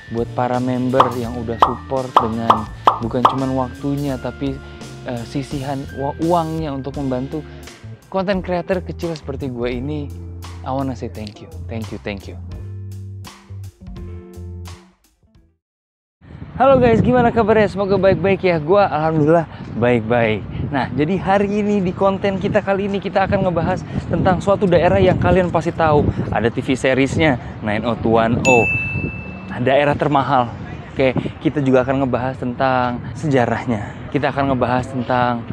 buat para member yang udah support dengan bukan cuma waktunya tapi sisihan uangnya untuk membantu konten creator kecil seperti gue ini. I wanna say thank you. Halo guys, gimana kabarnya? Semoga baik-baik ya. Gue alhamdulillah baik-baik. Nah, jadi hari ini di konten kita kali ini kita akan ngebahas tentang suatu daerah yang kalian pasti tahu. Ada TV seriesnya 90210, daerah termahal. Oke, kita juga akan ngebahas tentang sejarahnya. Kita akan ngebahas tentang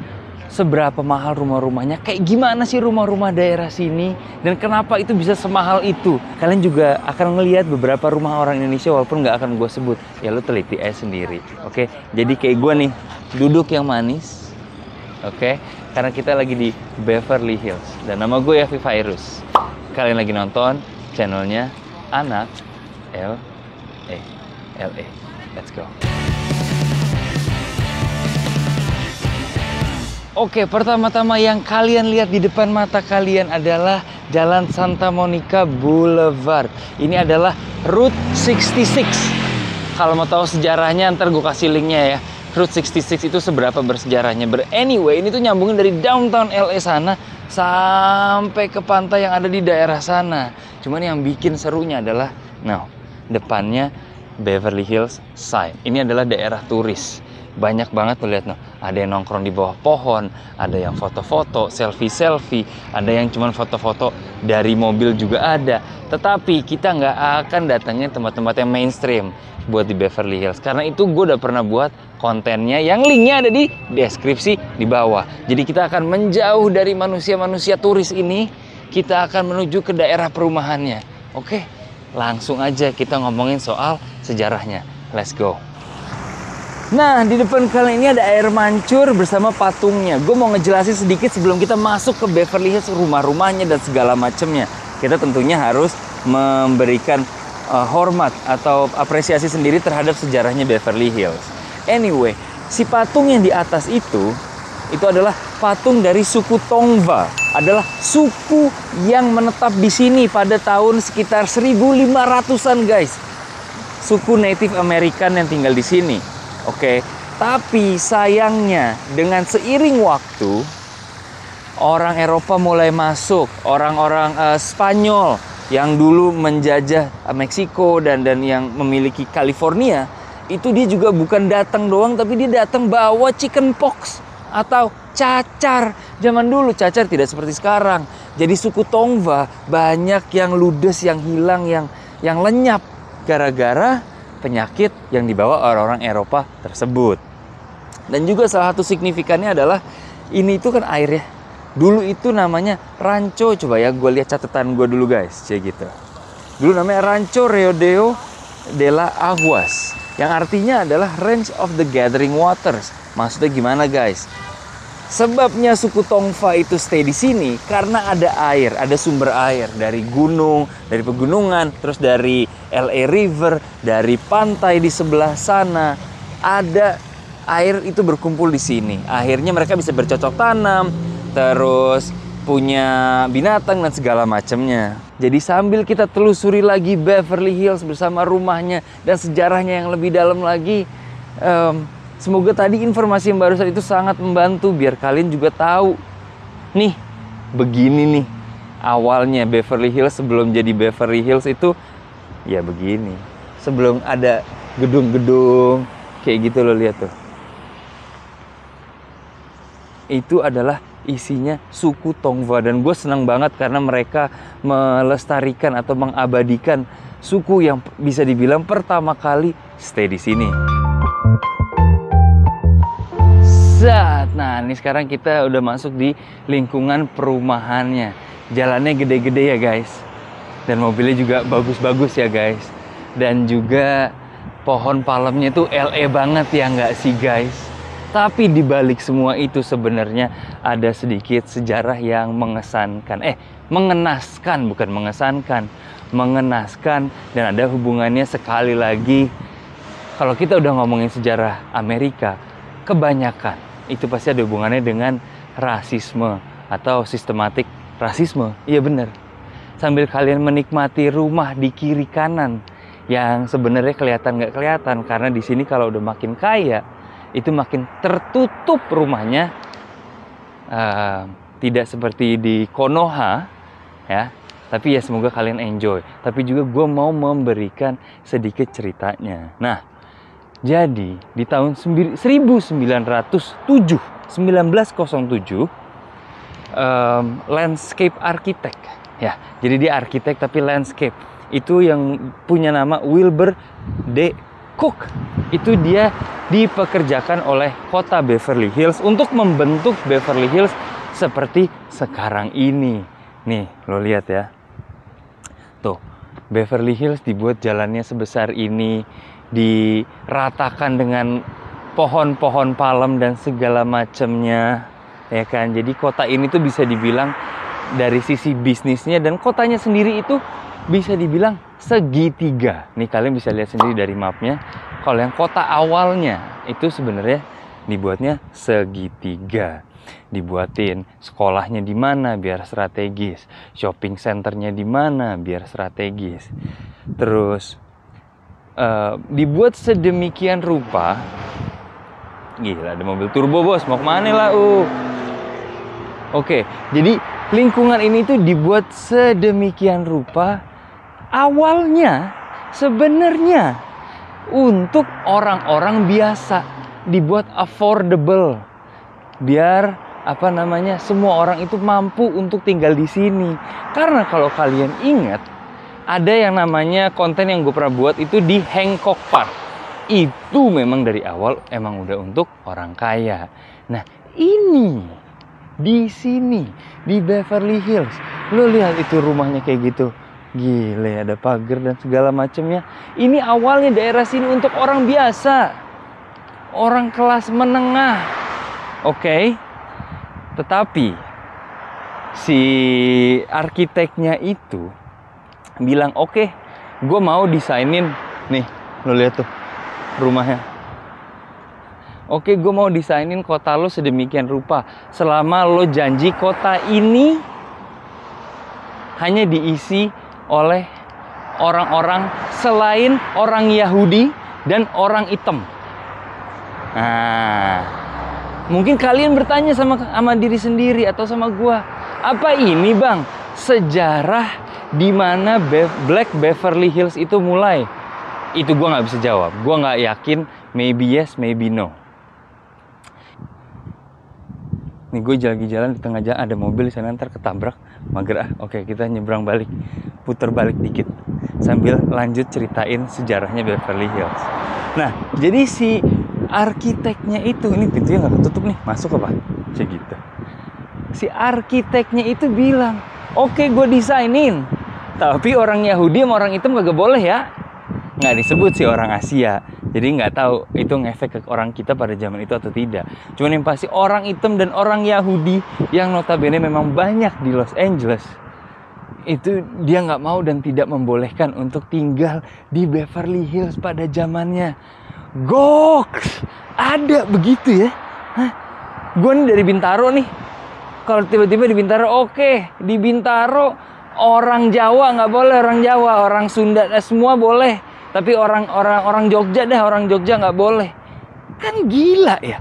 seberapa mahal rumah-rumahnya, kayak gimana sih rumah-rumah daerah sini, dan kenapa itu bisa semahal itu. Kalian juga akan ngelihat beberapa rumah orang Indonesia walaupun nggak akan gue sebut. Ya lo teliti aja sendiri. Oke, jadi kayak gue nih, duduk yang manis. Oke, karena kita lagi di Beverly Hills. Dan nama gue Yafi Virus. Kalian lagi nonton channelnya Anak LA. Let's go. Oke, pertama-tama yang kalian lihat di depan mata kalian adalah Jalan Santa Monica Boulevard. Ini adalah Route 66. Kalau mau tahu sejarahnya, ntar gue kasih linknya ya. Route 66 itu seberapa bersejarahnya. Anyway, ini tuh nyambungin dari downtown LA sana sampai ke pantai yang ada di daerah sana. Cuman yang bikin serunya adalah, depannya Beverly Hills Sign. Ini adalah daerah turis. Banyak banget tuh lihat, ada yang nongkrong di bawah pohon, ada yang foto-foto, selfie, ada yang cuman foto-foto dari mobil juga ada. Tetapi kita nggak akan datangnya tempat-tempat yang mainstream buat di Beverly Hills, karena itu gue udah pernah buat kontennya yang linknya ada di deskripsi di bawah. Jadi kita akan menjauh dari manusia-manusia turis ini, kita akan menuju ke daerah perumahannya. Oke, langsung aja kita ngomongin soal sejarahnya. Let's go. Nah, di depan kalian ini ada air mancur bersama patungnya. Gue mau ngejelasin sedikit sebelum kita masuk ke Beverly Hills, rumah-rumahnya dan segala macamnya. Kita tentunya harus memberikan hormat atau apresiasi sendiri terhadap sejarahnya Beverly Hills. Anyway, si patung yang di atas itu adalah patung dari suku Tongva. Adalah suku yang menetap di sini pada tahun sekitar 1500-an, guys. Suku Native American yang tinggal di sini. Oke, tapi sayangnya dengan seiring waktu orang Eropa mulai masuk, orang-orang Spanyol yang dulu menjajah Meksiko dan yang memiliki California, itu dia juga bukan datang doang, tapi dia datang bawa chicken pox atau cacar. Zaman dulu cacar tidak seperti sekarang. Jadi suku Tongva banyak yang ludes, yang hilang, yang lenyap gara-gara penyakit yang dibawa orang-orang Eropa tersebut. Dan juga salah satu signifikannya adalah ini itu kan airnya. Dulu itu namanya Rancho, coba ya gue lihat catatan gue dulu guys, kayak gitu. Dulu namanya Rancho Rodeo de la Aguas, yang artinya adalah Range of the Gathering Waters. Maksudnya gimana guys? Sebabnya suku Tongva itu stay di sini karena ada air, ada sumber air dari gunung, dari pegunungan, terus dari LA River, dari pantai di sebelah sana. Ada air itu berkumpul di sini. Akhirnya mereka bisa bercocok tanam, terus punya binatang dan segala macamnya. Jadi sambil kita telusuri lagi Beverly Hills bersama rumahnya dan sejarahnya yang lebih dalam lagi, semoga tadi informasi yang barusan itu sangat membantu biar kalian juga tahu. Nih, begini nih awalnya Beverly Hills sebelum jadi Beverly Hills itu ya begini. Sebelum ada gedung-gedung kayak gitu lo lihat tuh. Itu adalah isinya suku Tongva dan gue senang banget karena mereka melestarikan atau mengabadikan suku yang bisa dibilang pertama kali stay di sini. Nah, ini sekarang kita udah masuk di lingkungan perumahannya. Jalannya gede-gede ya guys. Dan mobilnya juga bagus-bagus ya guys. Dan juga pohon palemnya tuh LA banget ya nggak sih guys? Tapi di balik semua itu sebenarnya ada sedikit sejarah yang mengesankan. Mengenaskan, bukan mengesankan. Mengenaskan dan ada hubungannya sekali lagi. Kalau kita udah ngomongin sejarah Amerika, kebanyakan itu pasti ada hubungannya dengan rasisme atau sistematik rasisme. Iya bener. Sambil kalian menikmati rumah di kiri kanan yang sebenarnya kelihatan nggak kelihatan, karena di sini kalau udah makin kaya itu makin tertutup rumahnya, tidak seperti di Konoha ya. Tapi ya semoga kalian enjoy. Tapi juga gue mau memberikan sedikit ceritanya. Nah, jadi di tahun 1907 landscape architect ya. Jadi dia arsitek tapi landscape. Itu yang punya nama Wilbur D. Cook. Itu dia dipekerjakan oleh kota Beverly Hills untuk membentuk Beverly Hills seperti sekarang ini. Nih, lo lihat ya. Tuh, Beverly Hills dibuat jalannya sebesar ini, diratakan dengan pohon-pohon palem dan segala macamnya, ya kan. Jadi kota ini tuh bisa dibilang dari sisi bisnisnya dan kotanya sendiri itu bisa dibilang segitiga. Nih kalian bisa lihat sendiri dari mapnya. Kalau yang kota awalnya itu sebenarnya dibuatnya segitiga. Dibuatin sekolahnya di mana biar strategis, shopping centernya di mana biar strategis. Terus dibuat sedemikian rupa. Gila, ada mobil turbo bos, mau kemana lah Oke, jadi lingkungan ini tuh dibuat sedemikian rupa awalnya sebenarnya untuk orang-orang biasa, dibuat affordable biar semua orang itu mampu untuk tinggal di sini. Karena kalau kalian ingat, ada yang namanya konten yang gue pernah buat itu di Hancock Park. Itu memang dari awal emang udah untuk orang kaya. Nah, ini di sini di Beverly Hills, lo lihat itu rumahnya kayak gitu. Gile, ada pagar dan segala macamnya. Ini awalnya daerah sini untuk orang biasa, orang kelas menengah. Oke, tetapi si arsiteknya itu bilang, oke, gue mau desainin, nih, lo lihat tuh rumahnya. Oke, gue mau desainin kota lo sedemikian rupa. Selama lo janji kota ini hanya diisi oleh orang-orang selain orang Yahudi dan orang hitam. Nah, mungkin kalian bertanya sama diri sendiri atau sama gua, apa ini bang sejarah di mana Black Beverly Hills itu mulai? Itu gua nggak bisa jawab. Gua nggak yakin. Maybe yes, maybe no. Nih gue lagi jalan di tengah jalan, ada mobil di sana, ntar ketabrak, mager. Oke, kita nyebrang balik, putar balik dikit sambil lanjut ceritain sejarahnya Beverly Hills. Nah, jadi si arsiteknya itu, ini pintunya nggak ketutup nih, masuk apa? Segitu. Si arsiteknya itu bilang, oke, gue desainin, tapi orang Yahudi sama orang hitam gak boleh ya. Nggak disebut sih orang Asia, jadi nggak tahu itu ngefek ke orang kita pada zaman itu atau tidak. Cuman yang pasti orang hitam dan orang Yahudi yang notabene memang banyak di Los Angeles, itu dia nggak mau dan tidak membolehkan untuk tinggal di Beverly Hills pada zamannya. Goks, ada begitu ya? Hah? Gue nih dari Bintaro nih. Kalau tiba-tiba di Bintaro, oke, di Bintaro orang Jawa nggak boleh, orang Jawa, orang Sunda semua boleh. Tapi orang Jogja orang Jogja nggak boleh. Kan gila ya?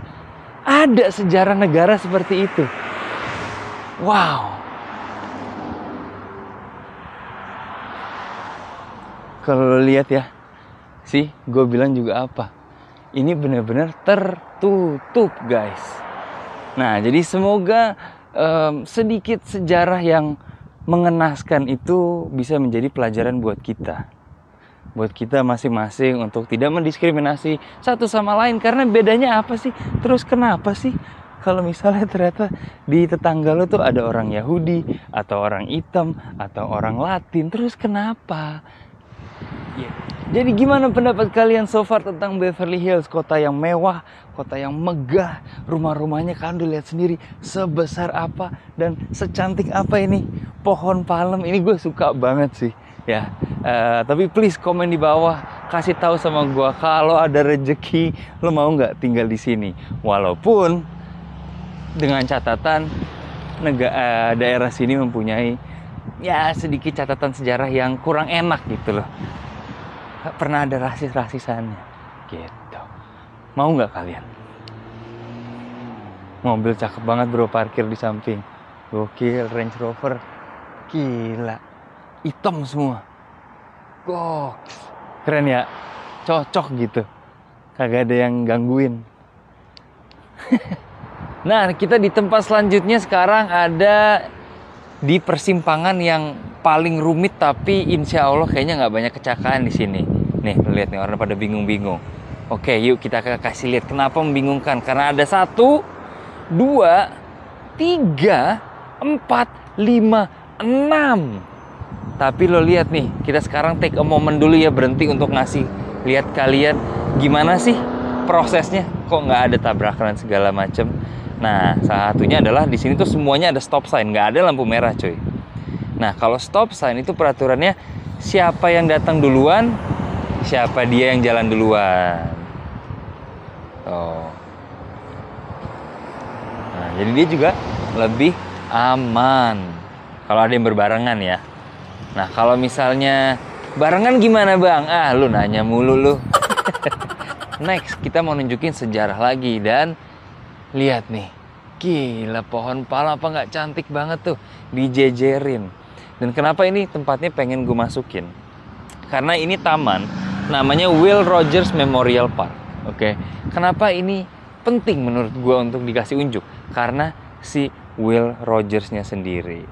Ada sejarah negara seperti itu. Wow. Kalau lihat ya, sih, gue bilang juga apa? Ini benar-benar tertutup, guys. Nah, jadi semoga sedikit sejarah yang mengenaskan itu bisa menjadi pelajaran buat kita. Buat kita masing-masing untuk tidak mendiskriminasi satu sama lain. Karena bedanya apa sih? Terus kenapa sih kalau misalnya ternyata di tetangga lo tuh ada orang Yahudi, atau orang hitam, atau orang Latin, terus kenapa? Yeah. Jadi gimana pendapat kalian so far tentang Beverly Hills? Kota yang mewah, kota yang megah, rumah-rumahnya kalian udah lihat sendiri sebesar apa dan secantik apa ini. Pohon palem ini gue suka banget sih. Ya, tapi please komen di bawah, kasih tahu sama gue kalau ada rezeki lo mau nggak tinggal di sini. Walaupun dengan catatan daerah sini mempunyai ya sedikit catatan sejarah yang kurang enak gitu loh. pernah ada rasis-rasisannya gitu. Mau nggak kalian? Mobil cakep banget bro, parkir di samping. Gokil, Range Rover. Gila. Hitam semua. Keren ya? Cocok gitu. Kagak ada yang gangguin. Nah, kita di tempat selanjutnya sekarang ada di persimpangan yang paling rumit, tapi insya Allah kayaknya nggak banyak kecelakaan di sini. Nih, lihat nih, orang pada bingung-bingung. Oke, yuk kita kasih lihat kenapa membingungkan. Karena ada 1, 2, 3, 4, 5, 6. Tapi lo lihat nih, kita sekarang take a moment dulu ya, berhenti untuk ngasih lihat kalian gimana sih prosesnya, kok nggak ada tabrakan segala macem. Nah, salah satunya adalah di sini tuh semuanya ada stop sign, nggak ada lampu merah cuy. Nah, kalau stop sign itu peraturannya siapa yang datang duluan, siapa dia yang jalan duluan. Oh. Nah, jadi dia juga lebih aman kalau ada yang berbarengan ya. Nah, kalau misalnya barengan gimana bang? Ah, lu nanya mulu lu. Next, kita mau nunjukin sejarah lagi. Dan lihat nih, gila pohon palem apa nggak cantik banget tuh, dijejerin. Dan kenapa ini tempatnya pengen gue masukin? Karena ini taman, namanya Will Rogers Memorial Park. Oke, kenapa ini penting menurut gue untuk dikasih unjuk? Karena si Will Rogers-nya sendiri.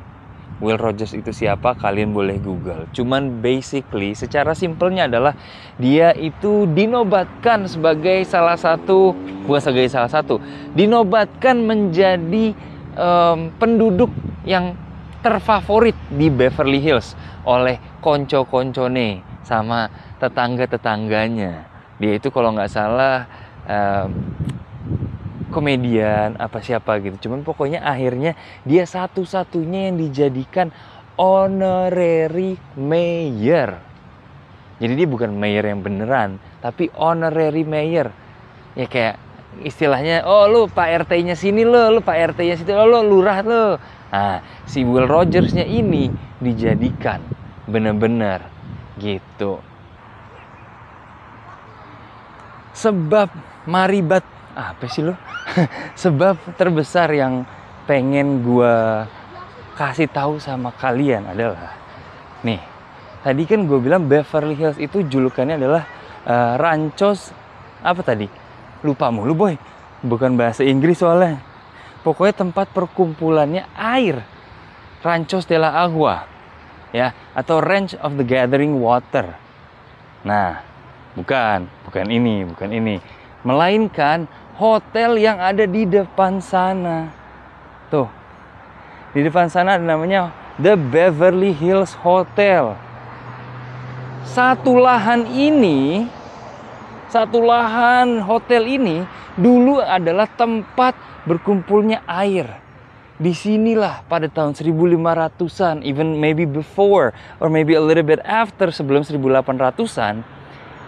Will Rogers itu siapa? Kalian boleh Google. Cuman basically, secara simpelnya adalah dia itu dinobatkan sebagai dinobatkan menjadi penduduk yang terfavorit di Beverly Hills oleh konco-koncone sama tetangga-tetangganya. Dia itu kalau nggak salah komedian apa siapa gitu. Cuman pokoknya akhirnya dia satu-satunya yang dijadikan honorary mayor. Jadi dia bukan mayor yang beneran, tapi honorary mayor. Ya kayak istilahnya, oh lu Pak RT-nya sini lu Pak RT-nya situ, lu lurah lu. Nah, si Will Rogers-nya ini dijadikan bener-bener gitu. Sebab maribat apa sih lo? Sebab terbesar yang pengen gua kasih tahu sama kalian adalah nih. Tadi kan gue bilang Beverly Hills itu julukannya adalah Ranchos apa tadi? Lupa mulu boy. Bukan bahasa Inggris soalnya. Pokoknya tempat perkumpulannya air. Ranchos de la Agua. Ya, atau Ranch of the Gathering Water. Nah, bukan ini. Melainkan hotel yang ada di depan sana. Tuh. Di depan sana ada namanya The Beverly Hills Hotel. Satu lahan hotel ini dulu adalah tempat berkumpulnya air. Disinilah pada tahun 1500-an, even maybe before or maybe a little bit after, sebelum 1800-an,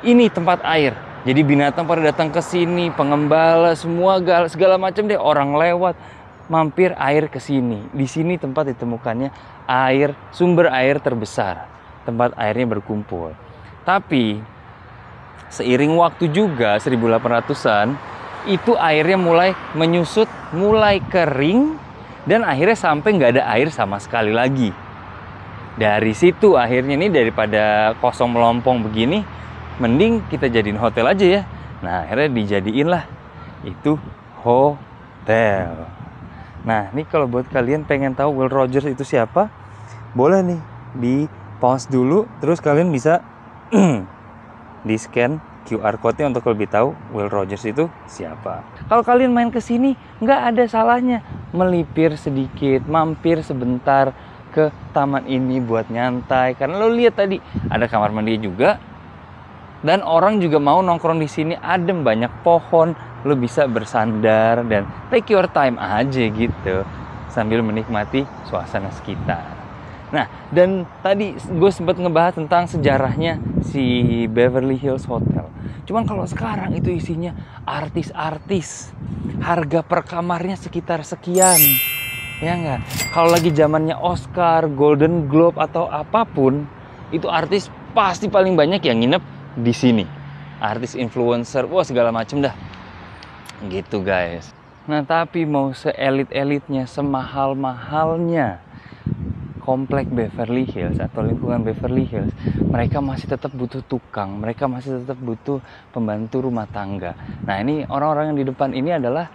ini tempat air. Jadi binatang pada datang ke sini, pengembala semua segala macam deh, orang lewat mampir air ke sini. Di sini tempat ditemukannya air, sumber air terbesar. Tempat airnya berkumpul. Tapi seiring waktu juga 1800-an itu airnya mulai menyusut, mulai kering, dan akhirnya sampai nggak ada air sama sekali lagi. Dari situ akhirnya nih, daripada kosong melompong begini, mending kita jadiin hotel aja ya. Nah, akhirnya dijadiin lah itu hotel. Nah, ini kalau buat kalian pengen tahu Will Rogers itu siapa, boleh nih di pause dulu, terus kalian bisa di scan QR code-nya untuk lebih tahu Will Rogers itu siapa. Kalau kalian main ke sini, nggak ada salahnya melipir sedikit, mampir sebentar ke taman ini buat nyantai. Karena lo lihat tadi ada kamar mandi juga. Dan orang juga mau nongkrong di sini, adem, banyak pohon, lo bisa bersandar dan take your time aja gitu sambil menikmati suasana sekitar. Nah, dan tadi gue sempat ngebahas tentang sejarahnya si Beverly Hills Hotel. Cuman kalau sekarang itu isinya artis-artis, harga per kamarnya sekitar sekian, ya nggak? Kalau lagi zamannya Oscar, Golden Globe atau apapun, itu artis pasti paling banyak yang nginep di sini. Artis, influencer, wah segala macem dah. Gitu guys. Nah tapi mau seelit-elitnya, semahal-mahalnya komplek Beverly Hills atau lingkungan Beverly Hills, mereka masih tetap butuh tukang, mereka masih tetap butuh pembantu rumah tangga. Nah ini orang-orang yang di depan ini adalah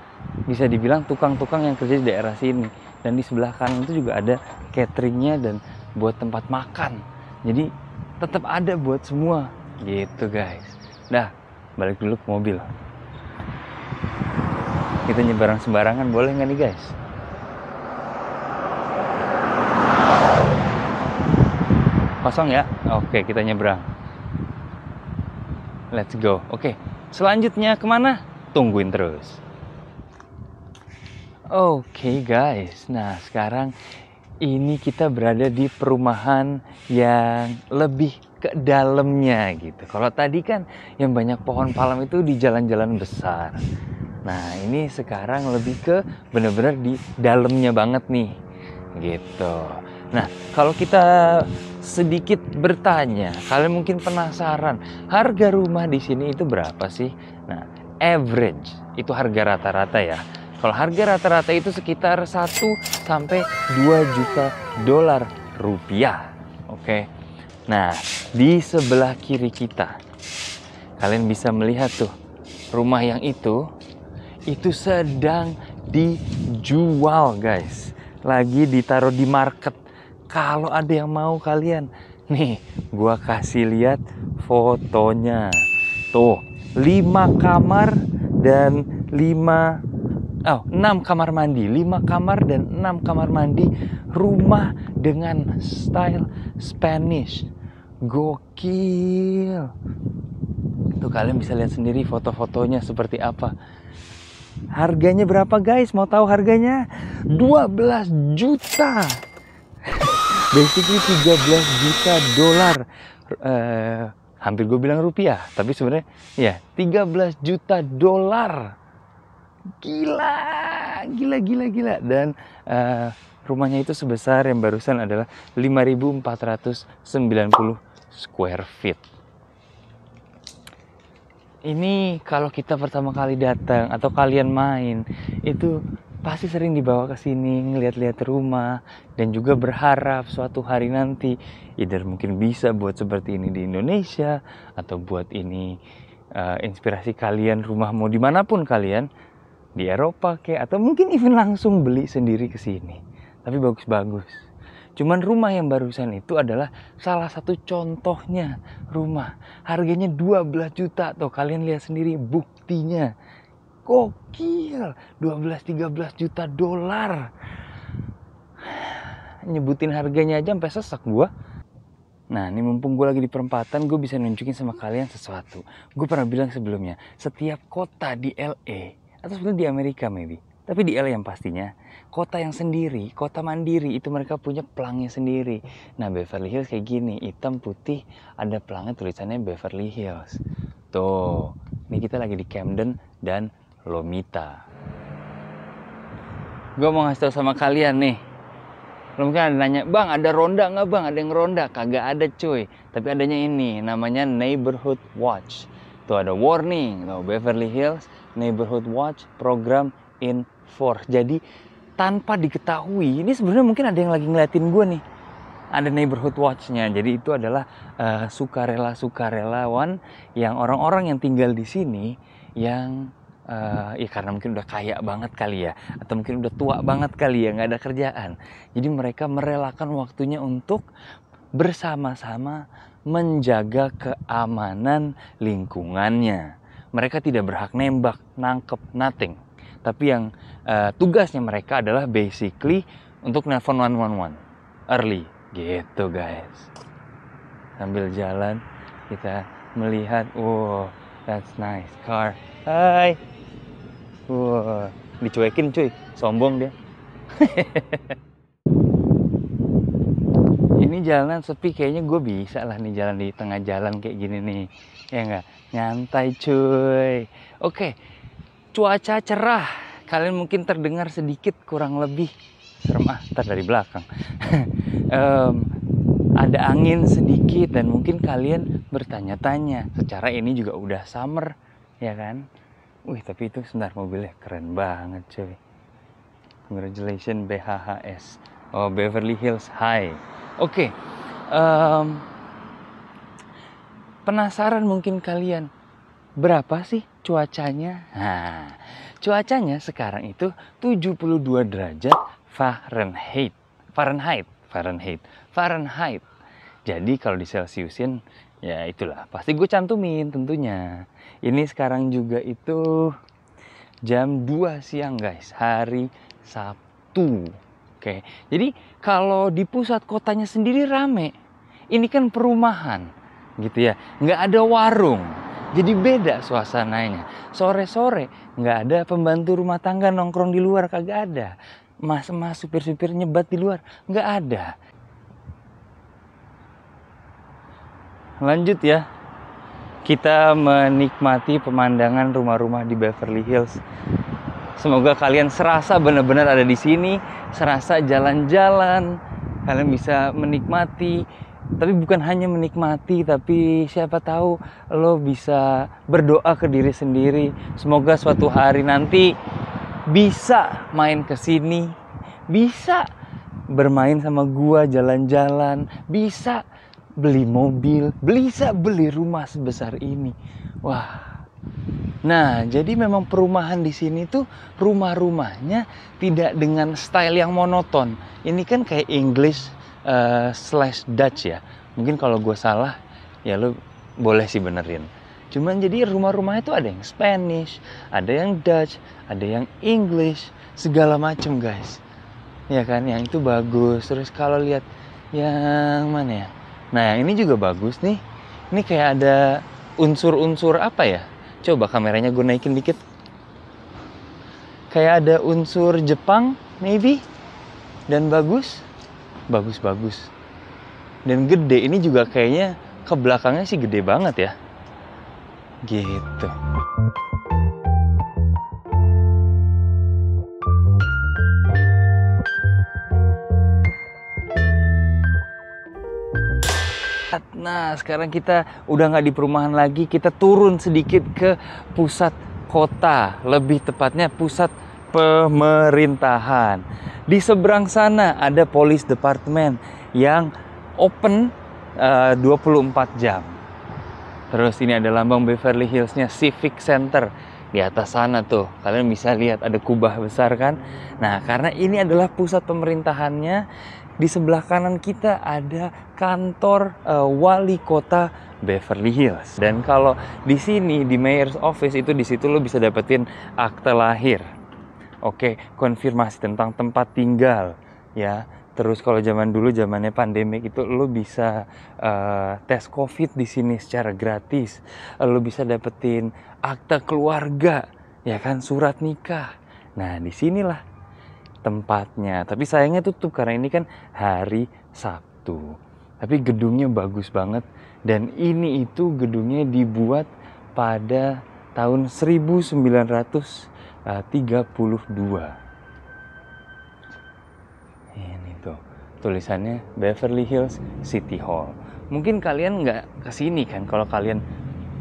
bisa dibilang tukang-tukang yang kerja di daerah sini. Dan di sebelah kanan itu juga ada cateringnya dan buat tempat makan. Jadi tetap ada buat semua gitu guys. Dah balik dulu ke mobil. Kita nyebrang sembarangan boleh nggak nih guys? Kosong ya? Oke, kita nyebrang. Let's go. Oke, selanjutnya kemana? Tungguin terus. Oke guys, nah sekarang ini kita berada di perumahan yang lebih ke dalamnya gitu. Kalau tadi kan yang banyak pohon palem itu di jalan-jalan besar. Nah ini sekarang lebih ke bener-bener di dalamnya banget nih gitu. Nah kalau kita sedikit bertanya, kalian mungkin penasaran harga rumah di sini itu berapa sih? Nah average itu harga rata-rata ya. Kalau harga rata-rata itu sekitar 1 sampai 2 juta dolar rupiah. Oke. Nah, di sebelah kiri kita kalian bisa melihat tuh rumah yang itu sedang dijual, guys. Lagi ditaruh di market. Kalau ada yang mau kalian, nih, gua kasih lihat fotonya. Tuh, 5 kamar dan 6 kamar mandi, 5 kamar dan 6 kamar mandi, rumah dengan style Spanish. Gokil. Tuh kalian bisa lihat sendiri foto-fotonya seperti apa. Harganya berapa guys? Mau tahu harganya? 12 juta. Basically 13 juta dolar. Hampir gue bilang rupiah, tapi sebenarnya ya 13 juta dolar. Gila. Dan rumahnya itu sebesar yang barusan adalah 5.490 square feet. Ini kalau kita pertama kali datang atau kalian main, itu pasti sering dibawa ke sini ngeliat-liat rumah dan juga berharap suatu hari nanti either mungkin bisa buat seperti ini di Indonesia atau buat ini inspirasi kalian rumah mau dimanapun kalian, di Eropa kayak, atau mungkin even langsung beli sendiri ke sini. Tapi bagus-bagus. Cuman rumah yang barusan itu adalah salah satu contohnya rumah. Harganya 12 juta tuh, kalian lihat sendiri buktinya. Gokil, 12-13 juta dolar. Nyebutin harganya aja sampai sesak gua. Nah, ini mumpung gue lagi di perempatan, gue bisa nunjukin sama kalian sesuatu. Gue pernah bilang sebelumnya, setiap kota di LA atau sebenarnya di Amerika maybe, tapi di LA yang pastinya, kota yang sendiri, kota mandiri itu mereka punya pelangnya sendiri. Nah Beverly Hills kayak gini, hitam putih, ada pelangnya tulisannya Beverly Hills. Tuh, ini kita lagi di Camden dan Lomita. Gue mau ngasih tau sama kalian nih, lo mungkin ada nanya, bang ada ronda nggak bang? Ada yang ronda? Kagak ada cuy, tapi adanya ini, namanya Neighborhood Watch. Tuh ada warning, tuh Beverly Hills Neighborhood Watch Program in Force. Jadi tanpa diketahui, ini sebenarnya mungkin ada yang lagi ngeliatin gue nih, ada Neighborhood Watch-nya. Jadi itu adalah sukarelawan yang orang-orang yang tinggal di sini yang ya karena mungkin udah kaya banget kali ya, atau mungkin udah tua banget kali ya, nggak ada kerjaan. Jadi mereka merelakan waktunya untuk bersama-sama menjaga keamanan lingkungannya. Mereka tidak berhak nembak, nangkep, nothing. Tapi yang tugasnya mereka adalah basically untuk nelpon 111 early gitu guys. Sambil jalan kita melihat, wow, that's nice car. Hai. Wow, dicuekin cuy, sombong dia. Ini jalanan sepi, kayaknya gue bisa lah nih jalan di tengah jalan kayak gini nih. Ya enggak? Nyantai cuy. Oke, cuaca cerah. Kalian mungkin terdengar sedikit kurang lebih serem, ntar dari belakang. ada angin sedikit dan mungkin kalian bertanya-tanya, secara ini juga udah summer, ya kan? Wih, tapi itu sebentar, mobilnya keren banget cuy. Congratulations BHHS. Oh, Beverly Hills High. Oke. Penasaran mungkin kalian, berapa sih cuacanya? Nah, cuacanya sekarang itu 72 derajat Fahrenheit. Fahrenheit. Jadi kalau di Celsiusin, ya itulah. Pasti gue cantumin tentunya. Ini sekarang juga itu jam 2 siang guys, hari Sabtu. Oke, jadi kalau di pusat kotanya sendiri rame. Ini kan perumahan, gitu ya. Nggak ada warung. Jadi beda suasananya. Sore-sore nggak ada pembantu rumah tangga nongkrong di luar, kagak ada. Mas-mas supir-supir nyebat di luar, nggak ada. Lanjut ya, kita menikmati pemandangan rumah-rumah di Beverly Hills. Semoga kalian serasa benar-benar ada di sini, serasa jalan-jalan, kalian bisa menikmati. Tapi bukan hanya menikmati, tapi siapa tahu lo bisa berdoa ke diri sendiri. Semoga suatu hari nanti bisa main ke sini, bisa bermain sama gua, jalan-jalan, bisa beli mobil, bisa beli rumah sebesar ini. Wah. Nah, jadi memang perumahan di sini tuh rumah-rumahnya tidak dengan style yang monoton. Ini kan kayak English slash Dutch ya. Mungkin kalau gue salah, ya lo boleh sih benerin. Cuman jadi rumah-rumahnya tuh ada yang Spanish, ada yang Dutch, ada yang English, segala macem guys. Ya kan, yang itu bagus. Terus kalau lihat yang mana ya? Nah, yang ini juga bagus nih. Ini kayak ada unsur-unsur apa ya? Coba kameranya gue naikin dikit. Kayak ada unsur Jepang, maybe. Dan bagus. Bagus. Dan gede. Ini juga kayaknya ke belakangnya sih gede banget ya. Gitu. Nah, sekarang kita udah nggak di perumahan lagi, kita turun sedikit ke pusat kota, lebih tepatnya pusat pemerintahan. Di seberang sana ada police department yang open 24 jam. Terus ini ada lambang Beverly Hills-nya, Civic Center. Di atas sana tuh, kalian bisa lihat ada kubah besar kan? Nah, karena ini adalah pusat pemerintahannya, di sebelah kanan kita ada kantor wali kota Beverly Hills. Dan kalau di sini di Mayor's Office itu, di situ lo bisa dapetin akte lahir. Oke, konfirmasi tentang tempat tinggal ya. Terus kalau zaman dulu, zamannya pandemik itu, lo bisa tes COVID di sini secara gratis. Lo bisa dapetin akta keluarga, ya kan, surat nikah. Nah, disinilah tempatnya. Tapi sayangnya tutup karena ini kan hari Sabtu. Tapi gedungnya bagus banget. Dan ini itu gedungnya dibuat pada tahun 1932. Ini tuh tulisannya Beverly Hills City Hall. Mungkin kalian nggak kesini kan kalau kalian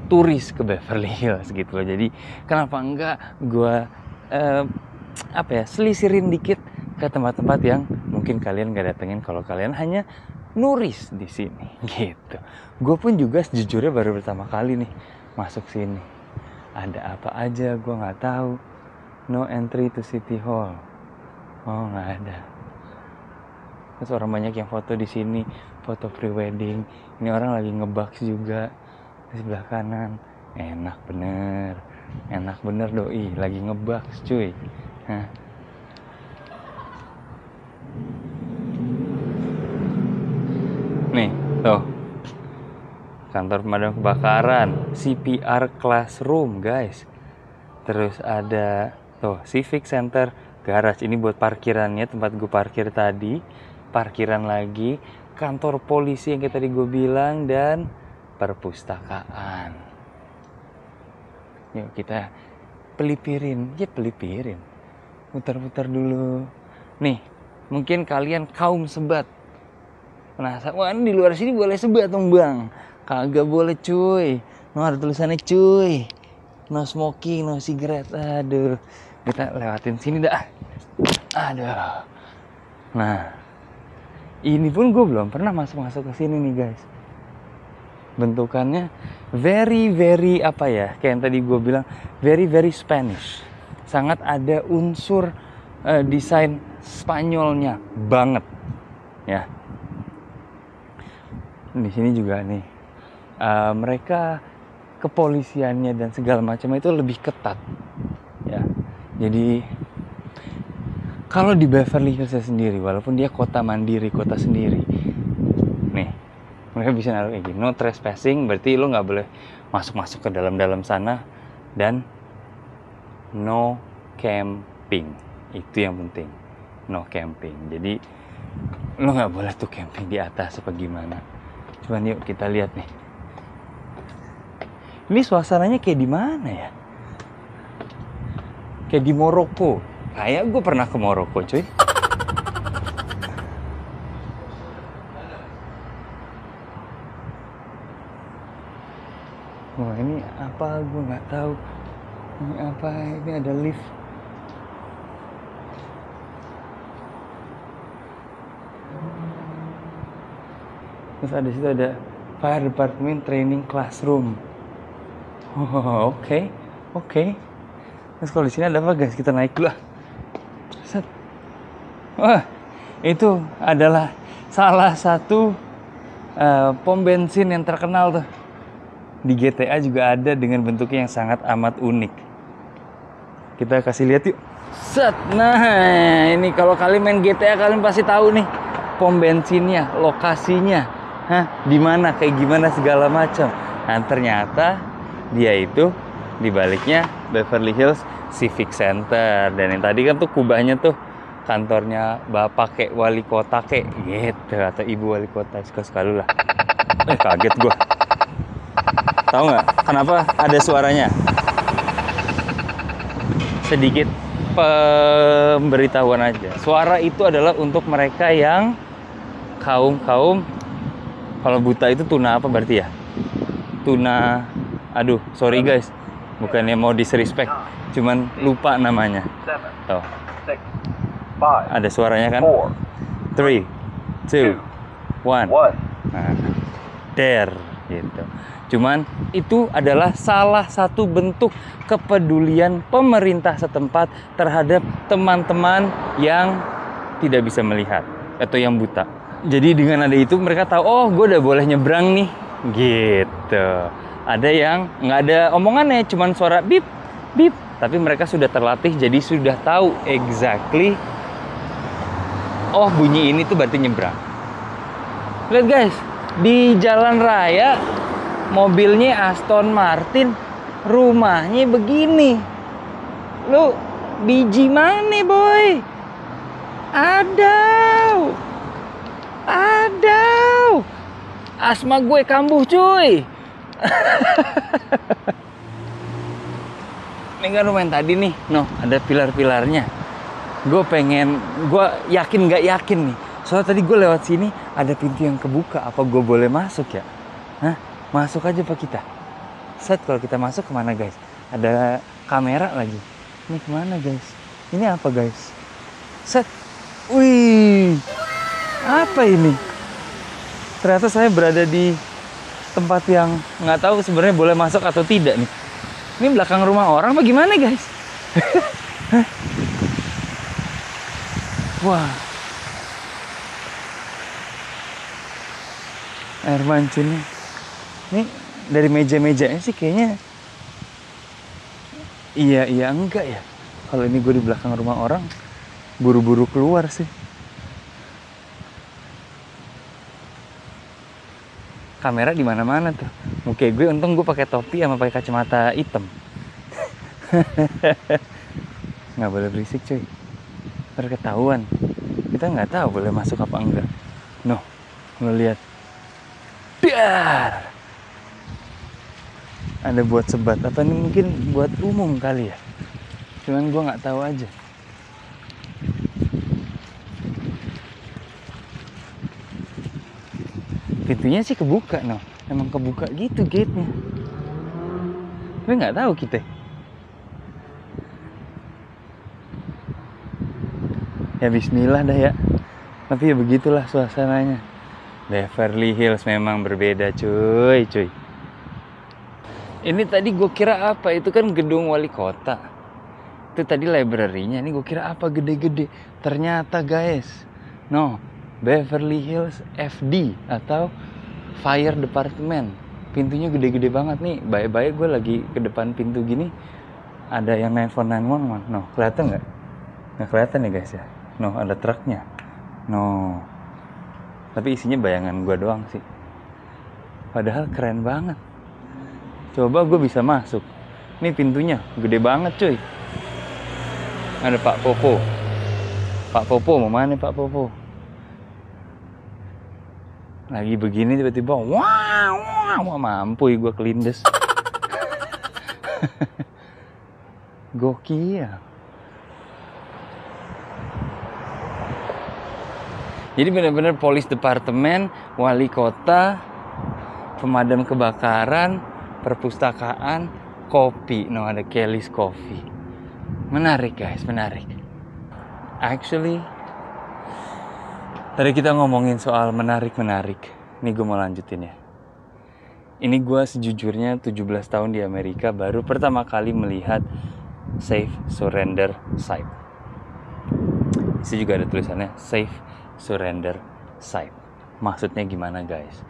turis ke Beverly Hills gitu loh. Jadi kenapa enggak gue selisirin dikit ke tempat-tempat yang mungkin kalian nggak datengin kalau kalian hanya nuris di sini gitu. Gue pun juga sejujurnya baru pertama kali nih masuk sini. Ada apa aja gue nggak tahu. No entry to City Hall. Oh, nggak ada. Terus orang banyak yang foto di sini, foto pre-wedding. Ini orang lagi ngebaks juga di sebelah kanan. Enak bener doi, lagi ngebaks cuy. Hah. Nih, tuh. Kantor pemadam kebakaran, CPR classroom, guys. Terus ada tuh Civic Center, garage. Ini buat parkirannya, tempat gue parkir tadi. Parkiran lagi, kantor polisi yang tadi gue bilang, dan perpustakaan. Yuk kita pelipirin, putar-putar dulu. Nih, mungkin kalian kaum sebat Penasaran, wah ini di luar sini boleh sebat dong bang? Kagak boleh cuy. No, ada tulisannya cuy. No smoking, no cigarette. Aduh, kita lewatin sini dah. Aduh. Nah, ini pun gue belum pernah masuk ke sini nih guys. Bentukannya very apa ya? Kayak yang tadi gue bilang, very Spanish. Sangat ada unsur desain Spanyolnya banget, ya. Di sini juga nih, mereka kepolisiannya dan segala macam itu lebih ketat, ya. Jadi kalau di Beverly Hills sendiri, walaupun dia kota mandiri, kota sendiri, nih mereka bisa naruh kayak gini, no trespassing, berarti lo nggak boleh masuk ke dalam sana, dan no camping, itu yang penting, no camping. Jadi lo nggak boleh tuh camping di atas apa gimana. Cuman yuk kita lihat nih. Ini suasananya kayak di mana ya? Kayak di Maroko. Kayak gue pernah ke Maroko, cuy. Wah, ini apa? Gue nggak tahu. Ini apa? Ini ada lift. Terus ada situ ada Fire Department Training Classroom. Oh, oke. Terus kalau di sini ada apa guys? Kita naik dulu. Set. Wah, itu adalah salah satu pom bensin yang terkenal tuh. Di GTA juga ada dengan bentuknya yang sangat amat unik. Kita kasih lihat yuk. Set. Nah, ini kalau kalian main GTA kalian pasti tahu nih pom bensinnya, lokasinya. Di mana, kayak gimana segala macam. Nah, ternyata dia itu di baliknya Beverly Hills Civic Center. Dan yang tadi kan tuh kubahnya tuh kantornya bapak wali kota gitu, atau ibu wali kota, sekali lah. Kaget gua. Tahu nggak kenapa ada suaranya? Sedikit pemberitahuan aja. Suara itu adalah untuk mereka yang kaum kalau buta itu tuna apa berarti ya? Tuna, aduh sorry guys, bukannya mau disrespect, cuman lupa namanya. Tuh, ada suaranya kan? 3, 2, 1. Nah, there, gitu. Cuman itu adalah salah satu bentuk kepedulian pemerintah setempat terhadap teman-teman yang tidak bisa melihat atau yang buta. Jadi dengan ada itu mereka tahu, oh gue udah boleh nyebrang nih, gitu. Ada yang nggak ada omongannya, cuman suara bip, bip. Tapi mereka sudah terlatih, jadi sudah tahu exactly, oh bunyi ini tuh berarti nyebrang. Lihat guys, di jalan raya, mobilnya Aston Martin, rumahnya begini. Lu biji mana boy? Aduh, asma gue kambuh cuy. Ini kan rumah yang tadi nih, ada pilar-pilarnya. Gue yakin nggak yakin nih. Soalnya tadi gue lewat sini ada pintu yang kebuka. Apa gue boleh masuk ya? Masuk aja pak kita. Set, kalau kita masuk kemana guys? Ada kamera lagi. Ini kemana guys? Ini apa guys? Set. Wih, apa ini? Ternyata saya berada di tempat yang nggak tahu sebenarnya boleh masuk atau tidak nih. Ini belakang rumah orang apa gimana guys? Wah, air mancunnya. Ini dari meja-mejanya sih kayaknya iya enggak ya. Kalau ini gue di belakang rumah orang, buru-buru keluar sih. Kamera di mana-mana tuh. Muka gue untung gue pakai topi sama pakai kacamata hitam. Nggak boleh berisik cuy. Ntar ketahuan. Kita nggak tahu boleh masuk apa enggak. Lo lihat. Biar. Ada buat sebat. Apa ini mungkin buat umum kali ya. Cuman gue nggak tahu aja. pintunya sih kebuka, no. Emang kebuka gitu gate-nya. Tapi nggak tahu kita. Ya bismillah dah ya. Tapi ya begitulah suasananya. Beverly Hills memang berbeda cuy. Ini tadi gue kira apa? Itu kan gedung wali kota. Itu tadi library-nya. Ini gue kira apa gede-gede. Ternyata guys, no, Beverly Hills FD atau Fire Department. Pintunya gede-gede banget nih. Baik-baik gue lagi ke depan pintu gini, ada yang nelfon 911. No, kelihatan nggak? Nggak kelihatan ya guys ya. No, ada truknya. No. Tapi isinya bayangan gue doang sih. Padahal keren banget. Coba gue bisa masuk. Nih pintunya gede banget cuy. Ada Pak Popo. Pak Popo, mau mana Pak Popo? Lagi begini tiba-tiba wah, mampu gue kelindes. Gokil. Jadi benar-benar polis departemen, wali kota, pemadam kebakaran, perpustakaan, kopi. No, ada Kelly's Coffee. Menarik guys, menarik. Actually, tadi kita ngomongin soal menarik-menarik. Ini gue mau lanjutin ya. Ini gue sejujurnya 17 tahun di Amerika baru pertama kali melihat Safe Surrender Site. Itu juga ada tulisannya Safe Surrender Site. Maksudnya gimana guys?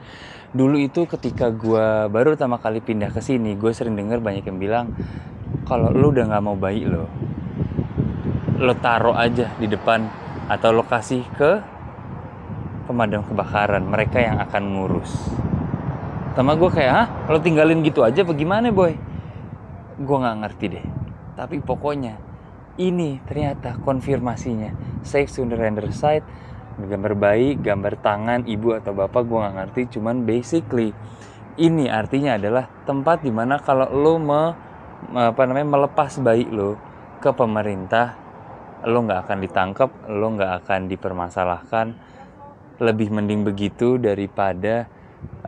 Dulu itu ketika gue baru pertama kali pindah ke sini, gue sering dengar banyak yang bilang, kalau lo udah nggak mau bayi lo taruh aja di depan atau lo kasih ke pemadam kebakaran, mereka yang akan ngurus. Sama gue kayak, hah? Lo tinggalin gitu aja bagaimana boy? Gue nggak ngerti deh. Tapi pokoknya ini ternyata konfirmasinya Safe Surrender Site, gambar bayi, gambar tangan ibu atau bapak, gue nggak ngerti. Cuman basically ini artinya adalah tempat dimana kalau lo melepas bayi lo ke pemerintah, lo nggak akan ditangkap, lo nggak akan dipermasalahkan. Lebih mending begitu daripada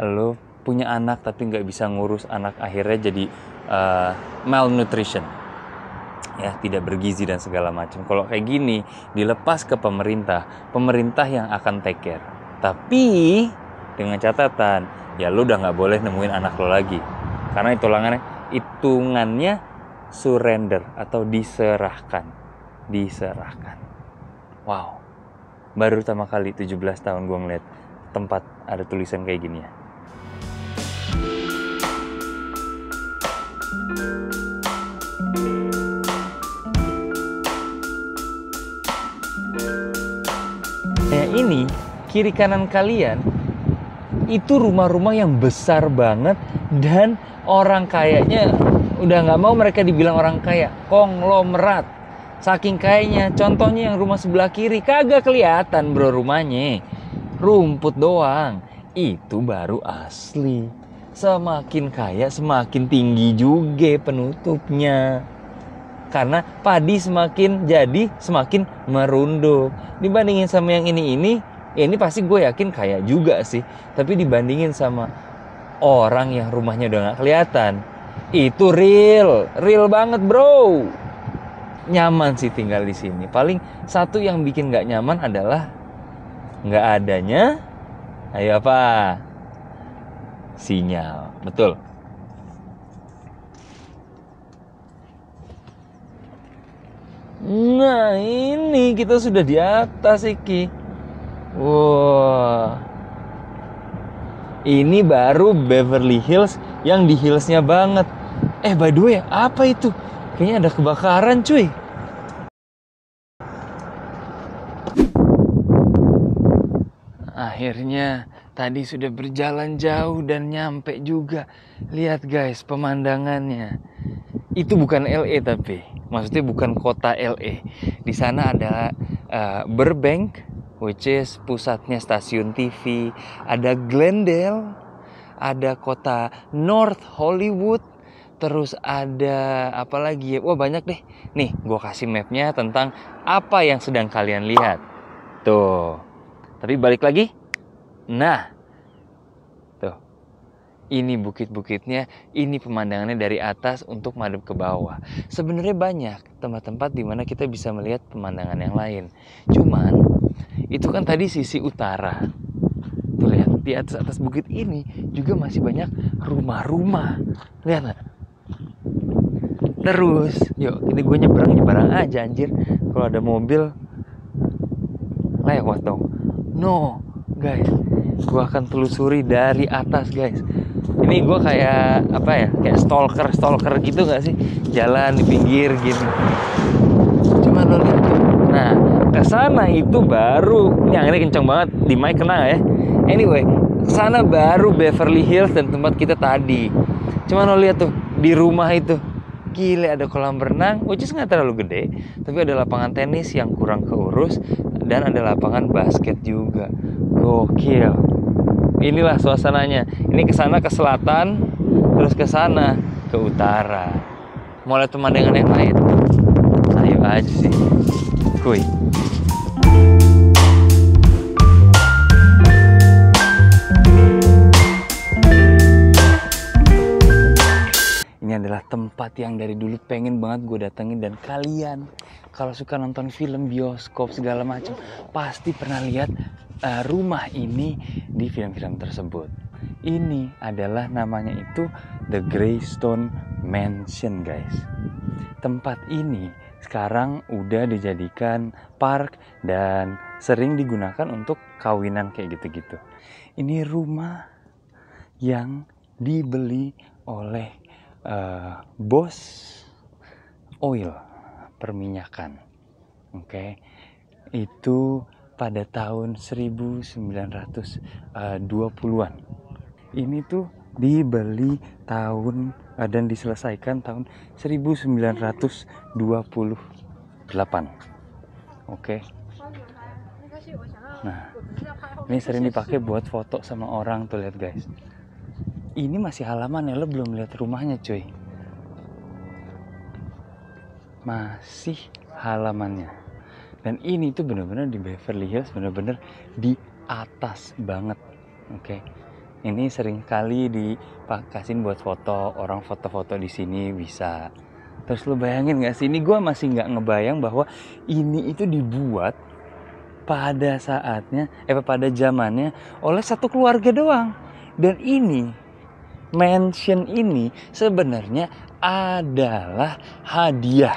lo punya anak tapi nggak bisa ngurus anak, akhirnya jadi malnutrition, ya, tidak bergizi dan segala macam. Kalau kayak gini dilepas ke pemerintah yang akan take care. Tapi dengan catatan, ya lo udah nggak boleh nemuin anak lo lagi, karena hitungannya surrender atau diserahkan. Wow, baru pertama kali 17 tahun gue ngeliat tempat ada tulisan kayak gini ya. Ini kiri kanan kalian itu rumah-rumah yang besar banget, dan orang kayanya udah nggak mau mereka dibilang orang kaya, konglomerat. Saking kayanya. Contohnya yang rumah sebelah kiri kagak kelihatan bro rumahnya, rumput doang. Itu baru asli. Semakin kaya semakin tinggi juga penutupnya. Karena padi semakin jadi semakin merunduk. Dibandingin sama yang ini pasti gue yakin kaya juga sih. Tapi dibandingin sama orang yang rumahnya udah gak kelihatan, itu real banget bro. Nyaman sih tinggal di sini. Paling satu yang bikin gak nyaman adalah gak adanya, ayo apa? Sinyal, betul. Nah ini kita sudah di atas iki. Wah, ini baru Beverly Hills yang di hillsnya banget. By the way, apa itu? Kayaknya ada kebakaran cuy. Akhirnya tadi sudah berjalan jauh dan nyampe juga. Lihat guys pemandangannya. Itu bukan LA tapi, maksudnya bukan kota LA. Di sana ada Burbank, which is pusatnya stasiun TV. Ada Glendale, ada kota North Hollywood, terus ada apa lagi ya? Wah banyak deh. Nih, gue kasih mapnya tentang apa yang sedang kalian lihat. Tuh. Tapi balik lagi. Nah, ini bukit-bukitnya, ini pemandangannya dari atas untuk madep ke bawah. Sebenarnya banyak tempat-tempat di mana kita bisa melihat pemandangan yang lain. Cuman itu kan tadi sisi utara. Tuh lihat, di atas bukit ini juga masih banyak rumah-rumah. Lihat nggak? Terus, yuk ini gue nyebrang aja anjir. Kalau ada mobil lewat dong. No, guys, gue akan telusuri dari atas, guys. Ini gue kayak apa ya? Kayak stalker gitu gak sih? Jalan di pinggir gini. Cuma lo lihat tuh. Nah, kesana itu baru. Ini anginnya kencang banget. Di mic kena ya. Anyway, kesana baru Beverly Hills dan tempat kita tadi. Cuma lo lihat tuh di rumah itu. Gile, ada kolam renang, which is nggak terlalu gede, tapi ada lapangan tenis yang kurang keurus dan ada lapangan basket juga. Gokil. Inilah suasananya. Ini ke sana ke selatan, terus ke sana ke utara. Mau lihat pemandangan yang lain? Ayo aja sih. Kuy. Ini adalah tempat yang dari dulu pengen banget gue datengin, dan kalian kalau suka nonton film, bioskop segala macam pasti pernah lihat rumah ini di film-film tersebut. Ini adalah namanya itu The Greystone Mansion, guys. Tempat ini sekarang udah dijadikan park dan sering digunakan untuk kawinan kayak gitu-gitu. Ini rumah yang dibeli oleh bos oil perminyakan. Oke. Itu pada tahun 1920-an. Ini tuh dibeli tahun dan diselesaikan tahun 1928. Oke. Nah, ini sering dipakai buat foto sama orang tuh, lihat guys. Ini masih halaman ya, lo belum lihat rumahnya cuy. Masih halamannya. Dan ini tuh bener-bener di Beverly Hills, bener-bener di atas banget. Oke. Ini sering kali dipakasin buat foto, orang foto-foto di sini bisa. Terus lo bayangin gak sih, ini gue masih gak ngebayang bahwa ini itu dibuat pada saatnya, pada zamannya oleh satu keluarga doang. Dan ini mansion ini sebenarnya adalah hadiah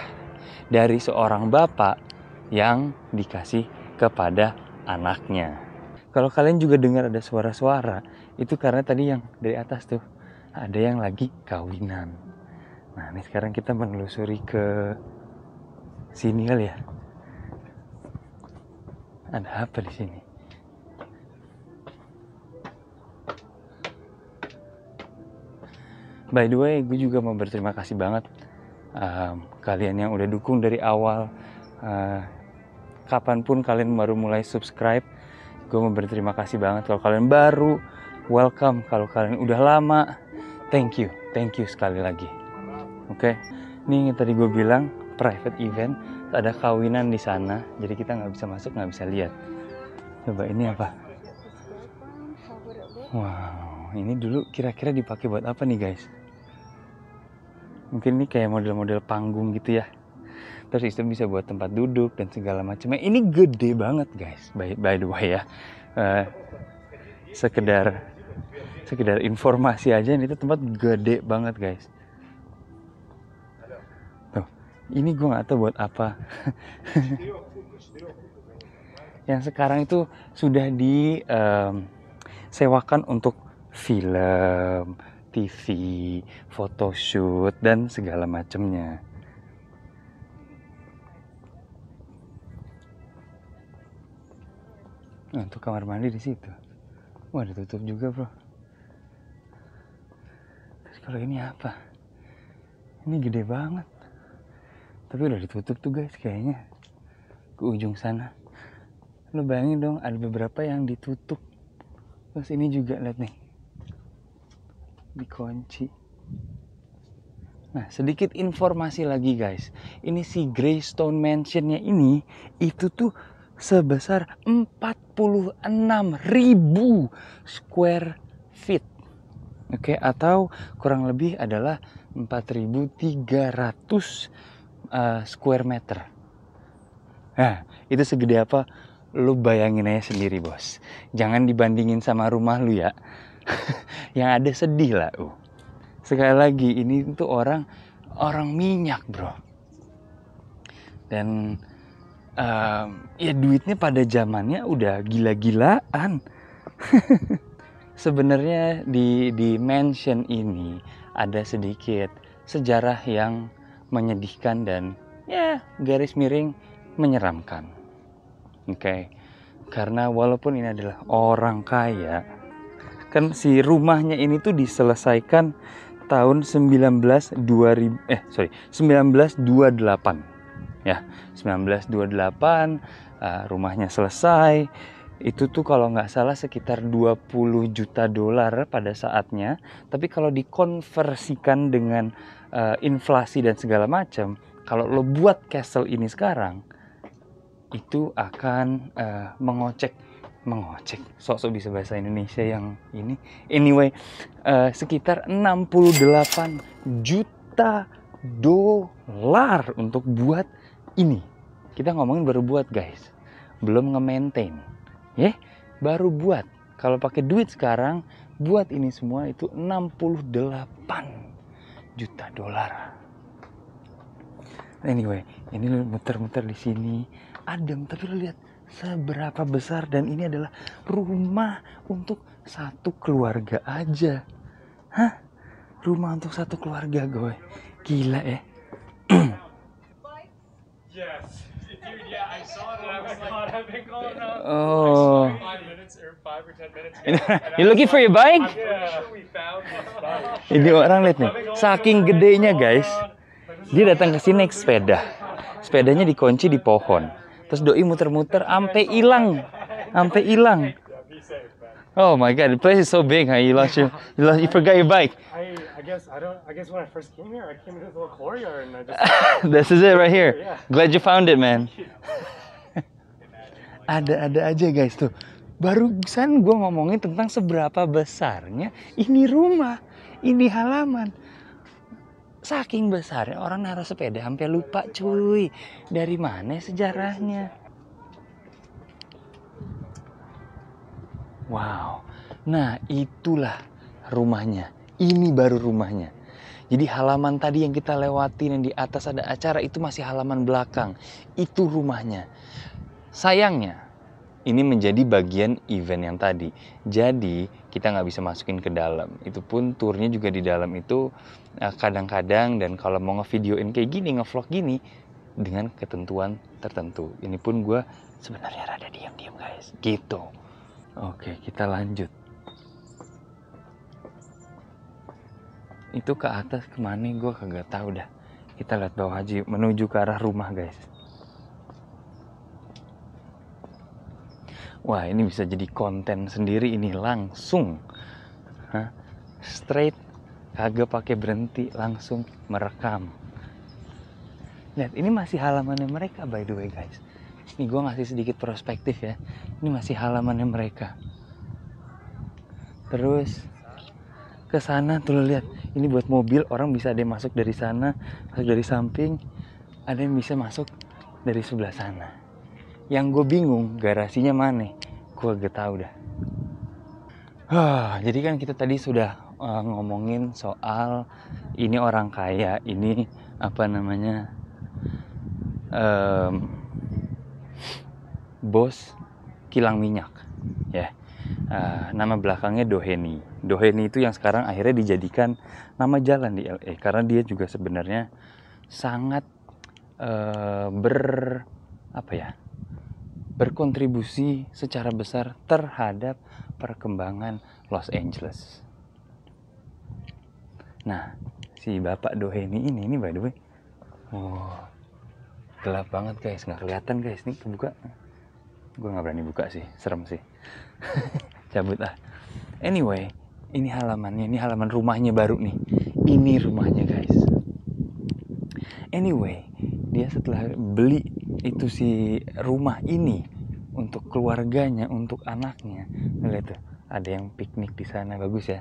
dari seorang bapak yang dikasih kepada anaknya. Kalau kalian juga dengar ada suara-suara, itu karena tadi yang dari atas tuh ada yang lagi kawinan. Nah, ini sekarang kita menelusuri ke sini kali ya. Ada apa di sini? By the way, gue juga mau berterima kasih banget kalian yang udah dukung dari awal. Kapanpun kalian baru mulai subscribe, gue mau berterima kasih banget. Kalau kalian baru, welcome. Kalau kalian udah lama, thank you sekali lagi. Oke. Ini yang tadi gue bilang private event, ada kawinan di sana, jadi kita nggak bisa masuk, nggak bisa lihat. Coba ini apa? Wow, ini dulu kira-kira dipakai buat apa nih guys? Mungkin ini kayak model-model panggung gitu ya. Terus itu bisa buat tempat duduk dan segala macamnya. Ini gede banget guys, by the way ya. Sekedar informasi aja, ini tuh tempat gede banget guys. Tuh, ini gue nggak tahu buat apa. Yang sekarang itu sudah disewakan untuk film, TV, photoshoot dan segala macamnya. Nah, untuk kamar mandi di situ. Wah, ditutup juga, bro. Terus kalau ini apa? Ini gede banget. Tapi udah ditutup tuh guys kayaknya. Ke ujung sana. Lo bayangin dong, ada beberapa yang ditutup. Terus ini juga, lihat nih. Dikunci. Nah, sedikit informasi lagi guys. Ini si Greystone Mansion-nya ini, itu tuh sebesar 46.000 square feet. Oke, atau kurang lebih adalah 4.300 square meter. Nah, itu segede apa? Lu bayangin aja sendiri, bos. Jangan dibandingin sama rumah lu ya. Yang ada sedih lah. Sekali lagi, ini tuh orang minyak, bro. Dan ya duitnya pada zamannya udah gila-gilaan. Sebenarnya di mansion ini ada sedikit sejarah yang menyedihkan dan ya garis miring menyeramkan. Oke. Karena walaupun ini adalah orang kaya, kan si rumahnya ini tuh diselesaikan tahun 1928. Ya, 1928 rumahnya selesai. Itu tuh kalau nggak salah sekitar 20 juta dolar pada saatnya. Tapi kalau dikonversikan dengan inflasi dan segala macam, kalau lo buat castle ini sekarang, itu akan mengocek, sok-sok bisa bahasa Indonesia yang ini. Anyway, sekitar 68 juta dolar untuk buat ini. Kita ngomongin baru buat, guys. Belum nge-maintain. Baru buat. Kalau pakai duit sekarang, buat ini semua itu 68 juta dolar. Anyway, ini lu muter-muter di sini, adem, tapi lu lihat seberapa besar, dan ini adalah rumah untuk satu keluarga aja. Rumah untuk satu keluarga, gue. Gila ya. Yes. Dude, yeah, I saw it and I was like, I've been going up. Oh. 5 minutes or 5 or 10 minutes. You looking for your bike? I'm pretty sure we found this bike. Ini orang lihat nih, saking gedenya, guys. Dia datang ke sini naik sepeda. Sepedanya dikunci di pohon. Terus doi muter-muter sampai hilang. Be safe, man. Oh my god, the place is so big, huh? You forgot your bike. I guess when I first came here, I came into this little courtyard and I just This is it right here. Yeah. Glad you found it, man. Ada aja, guys, tuh. Barusan gue ngomongin tentang seberapa besarnya ini rumah, ini halaman. Saking besarnya orang naruh sepeda sampai lupa, cuy. Dari mana sejarahnya? Wow. Nah, itulah rumahnya. Ini baru rumahnya. Jadi halaman tadi yang kita lewatin yang di atas ada acara itu masih halaman belakang. Itu rumahnya. Sayangnya ini menjadi bagian event yang tadi. Jadi kita nggak bisa masukin ke dalam. Itu pun turnya juga di dalam itu kadang-kadang, dan kalau mau ngevideoin kayak gini, ngevlog gini dengan ketentuan tertentu. Ini pun gue sebenarnya rada diam-diam, guys. Gitu. Oke, kita lanjut. Itu ke atas kemana gue kagak tahu dah. Kita lihat bawah aja yuk, menuju ke arah rumah, guys. Wah, ini bisa jadi konten sendiri ini langsung. Straight, kagak pakai berhenti, langsung merekam. Lihat, ini masih halamannya mereka, by the way, guys. Ini gue ngasih sedikit perspektif ya. Ini masih halamannya mereka. Terus ke sana tuh, lo lihat, ini buat mobil, orang bisa ada yang masuk dari sana, masuk dari samping, ada yang bisa masuk dari sebelah sana. Yang gue bingung garasinya mana, gue gak tahu dah. Jadi kan kita tadi sudah ngomongin soal ini orang kaya, ini apa namanya, bos kilang minyak, ya. Nama belakangnya Doheny. Doheny itu yang sekarang akhirnya dijadikan nama jalan di LA karena dia juga sebenarnya sangat berkontribusi secara besar terhadap perkembangan Los Angeles. Nah, si Bapak Doheny ini by the way, gelap banget, guys, nggak kelihatan, guys. Nih kebuka, gue nggak berani buka sih, serem sih. Cabut ah. Anyway, ini halamannya, ini halaman rumahnya baru nih. Ini rumahnya, guys. Anyway, dia setelah beli itu si rumah ini untuk keluarganya, untuk anaknya. Lihat tuh, ada yang piknik di sana, bagus ya.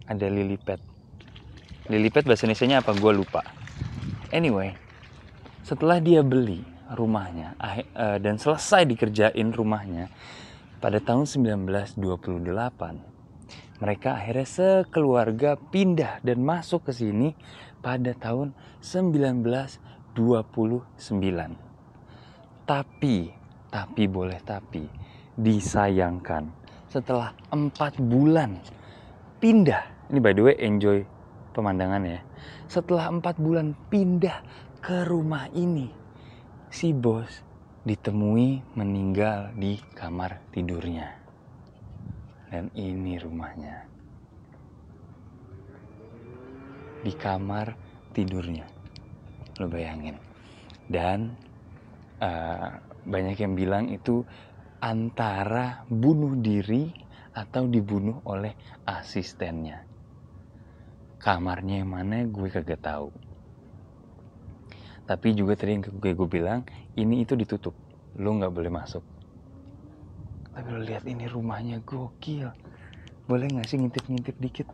ada lily pad. Lily pad bahasa Indonesianya apa? Gue lupa. Anyway, setelah dia beli rumahnya dan selesai dikerjain rumahnya pada tahun 1928, mereka akhirnya sekeluarga pindah dan masuk ke sini pada tahun 1929. Tapi disayangkan setelah 4 bulan pindah, ini by the way enjoy pemandangan ya. Setelah 4 bulan pindah ke rumah ini, si bos ditemui meninggal di kamar tidurnya. Dan ini rumahnya. Di kamar tidurnya. Lo bayangin. Dan banyak yang bilang itu antara bunuh diri atau dibunuh oleh asistennya. Kamarnya yang mana gue kagak tahu. Tapi juga tadi yang gue bilang, ini itu ditutup. Lo gak boleh masuk. Tapi lo lihat ini rumahnya gokil. Boleh gak sih ngintip-ngintip dikit?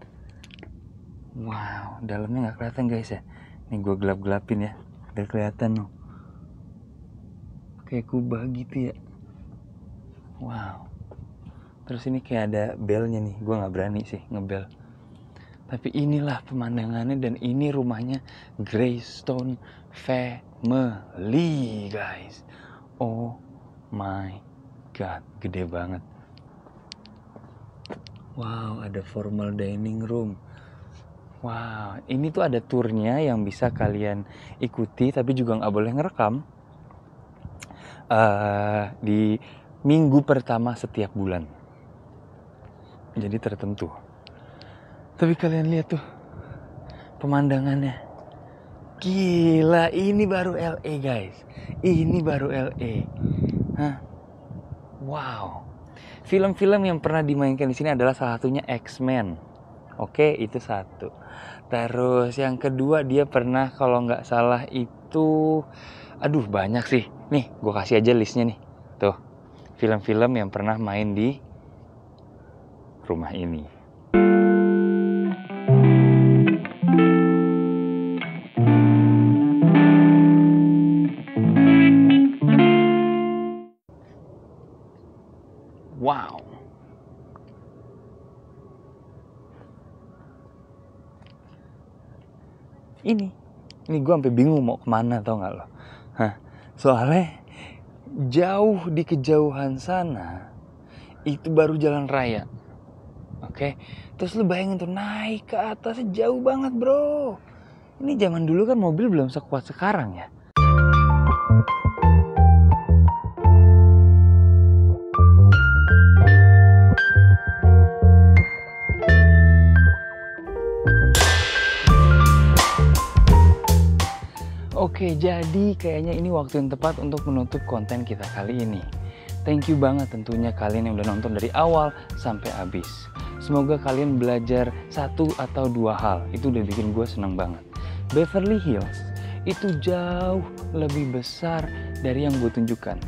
Wow, dalamnya gak kelihatan guys ya. Nih gue gelap-gelapin ya. Udah kelihatan loh. Kayak kubah gitu ya. Wow. Terus ini kayak ada belnya nih. Gue gak berani sih ngebel. Tapi inilah pemandangannya dan ini rumahnya Greystone Family, guys. Oh my god, gede banget. Wow, ada formal dining room. Wow, ini tuh ada turnya yang bisa kalian ikuti, tapi juga nggak boleh ngerekam. Di minggu pertama setiap bulan. Jadi tertentu. Tapi kalian lihat tuh pemandangannya. Gila, ini baru LA guys. Ini baru LA. Hah? Wow. Film-film yang pernah dimainkan di sini adalah salah satunya X-Men. Oke, itu satu. Terus yang kedua dia pernah kalau nggak salah itu, aduh banyak sih. Nih, gue kasih aja listnya nih. Tuh, film-film yang pernah main di rumah ini. Wow. Ini gue sampai bingung mau kemana, tau nggak lo? Hah? Soalnya jauh di kejauhan sana itu baru jalan raya, oke? Terus lo bayangin tuh naik ke atas jauh banget bro. Ini zaman dulu kan mobil belum sekuat sekarang ya. Oke, jadi kayaknya ini waktu yang tepat untuk menutup konten kita kali ini. Thank you banget tentunya kalian yang udah nonton dari awal sampai habis. Semoga kalian belajar 1 atau 2 hal. Itu udah bikin gue seneng banget. Beverly Hills itu jauh lebih besar dari yang gue tunjukkan.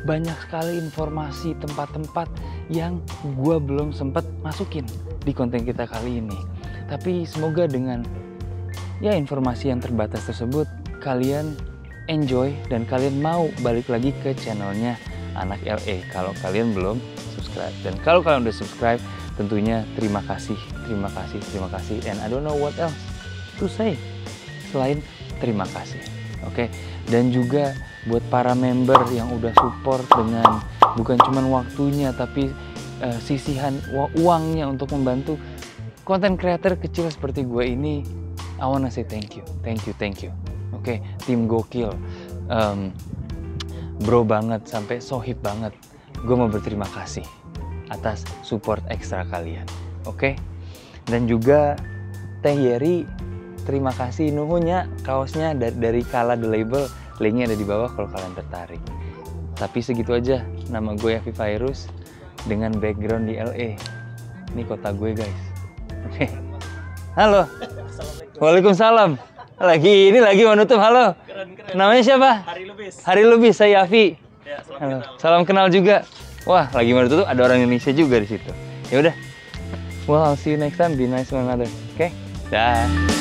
Banyak sekali informasi tempat-tempat yang gue belum sempat masukin di konten kita kali ini. Tapi semoga dengan informasi yang terbatas tersebut kalian enjoy dan kalian mau balik lagi ke channelnya Anak LA kalau kalian belum subscribe. Dan kalau kalian udah subscribe, tentunya terima kasih and I don't know what else to say selain terima kasih. Oke. Dan juga buat para member yang udah support dengan bukan cuma waktunya tapi sisihan uangnya untuk membantu konten creator kecil seperti gue ini, I wanna say thank you. Oke, tim gokil, bro banget sampai sohib banget. Gue mau berterima kasih atas support ekstra kalian. Oke, dan juga Teh Yeri, terima kasih nuhunnya kaosnya dari Kala The Label. Linknya ada di bawah kalau kalian tertarik. Tapi segitu aja, nama gue Yafi Fairuz dengan background di LA. Ini kota gue guys. Oke, halo. Waalaikumsalam. Lagi mau nutup. Halo. Keren. Namanya siapa? Hari Lubis. Saya Yafi. Ya, salam kenal juga. Wah, lagi mau nutup ada orang Indonesia juga di situ. Ya udah. Well, I'll see you next time. Be nice to one another. Okay? Dah.